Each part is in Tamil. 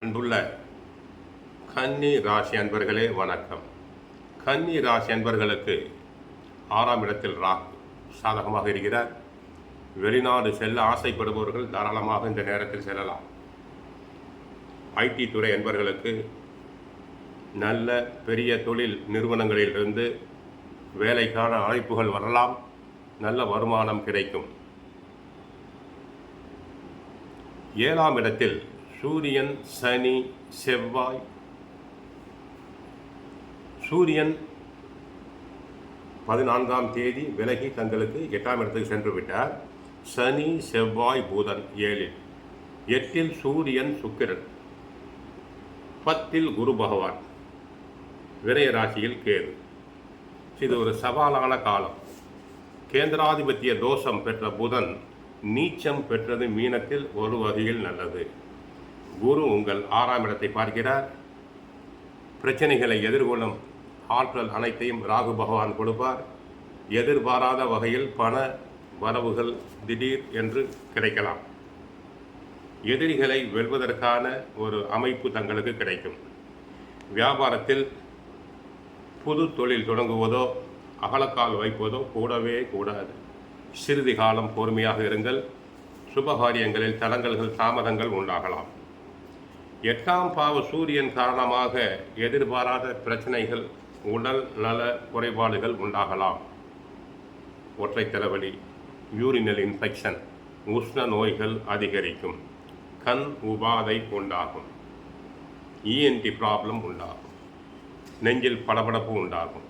அன்புள்ள கன்னி ராசி அன்பர்களே வணக்கம். கன்னி ராசி அன்பர்களுக்கு 6ஆம் இடத்தில் ராகு சாதகமாக இருக்கிறார். வெளிநாடு செல்ல ஆசைப்படுபவர்கள் தாராளமாக இந்த நேரத்தில் செல்லலாம். ஐடி துறை அன்பர்களுக்கு நல்ல பெரிய தொழில் நிறுவனங்களிலிருந்து வேலைக்கான அழைப்புகள் வரலாம். நல்ல வருமானம் கிடைக்கும். 7ஆம் இடத்தில் சூரியன், சனி, செவ்வாய். சூரியன் 14ஆம் தேதி விலகி தங்களுக்கு 8ஆம் இடத்துக்கு சென்று விட்டார். சனி, செவ்வாய், புதன் 7இல், 8இல் சூரியன், சுக்கிரன், 10இல் குரு பகவான், விரய ராசியில் கேது. இது ஒரு சவாலான காலம். கேந்திராதிபத்திய தோஷம் பெற்ற புதன் நீச்சம் பெற்றது மீனத்தில் ஒரு வகையில் நல்லது. குரு உங்கள் 6ஆம் இடத்தை பார்க்கிறார். பிரச்சனைகளை எதிர்கொள்ளும் ஆற்றல் அனைத்தையும் ராகு பகவான் கொடுப்பார். எதிர்பாராத வகையில் பண வரவுகள் திடீர் என்று கிடைக்கலாம். எதிரிகளை வெல்வதற்கான ஒரு அமைப்பு தங்களுக்கு கிடைக்கும். வியாபாரத்தில் புது தொழில் தொடங்குவதோ அகலக்கால் வைப்பதோ கூடவே கூடாது. சிறிது காலம் பொறுமையாக இருங்கள். சுபகாரியங்களில் தடங்கல்கள் தாமதங்கள் உண்டாகலாம். 8ஆம் பாவ சூரியன் காரணமாக எதிர்பாராத பிரச்சனைகள், உடல் நல குறைபாடுகள் உண்டாகலாம். ஒற்றை தலைவலி, யூரினல் இன்ஃபெக்ஷன், உஷ்ண நோய்கள் அதிகரிக்கும். கண் உபாதை உண்டாகும். இஎன்டி ப்ராப்ளம் உண்டாகும். நெஞ்சில் படபடப்பு உண்டாகும்.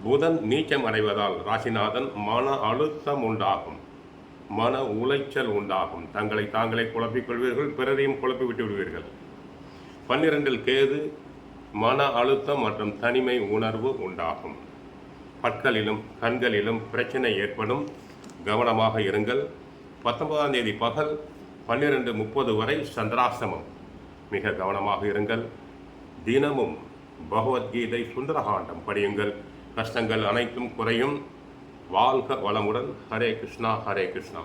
புதன் நீச்சம் அடைவதால் ராசிநாதன் மன அழுத்தம் உண்டாகும். மன உளைச்சல் உண்டாகும். தங்களை தாங்களே குழப்பிக் கொள்வீர்கள், பிறரையும் குழப்பி விட்டு விடுவீர்கள். 12இல் கேது, மன அழுத்தம் மற்றும் தனிமை உணர்வு உண்டாகும். பற்களிலும் கண்களிலும் பிரச்சனை ஏற்படும். கவனமாக இருங்கள். 19ஆம் தேதி பகல் 12:30 வரை சந்திராசிரமம். மிக கவனமாக இருங்கள். தினமும் பகவத்கீதை சுந்தரகாண்டம் படியுங்கள். கஷ்டங்கள் அனைத்தும் குறையும். வாழ்க வளமுடன். ஹரே கிருஷ்ணா, ஹரே கிருஷ்ணா.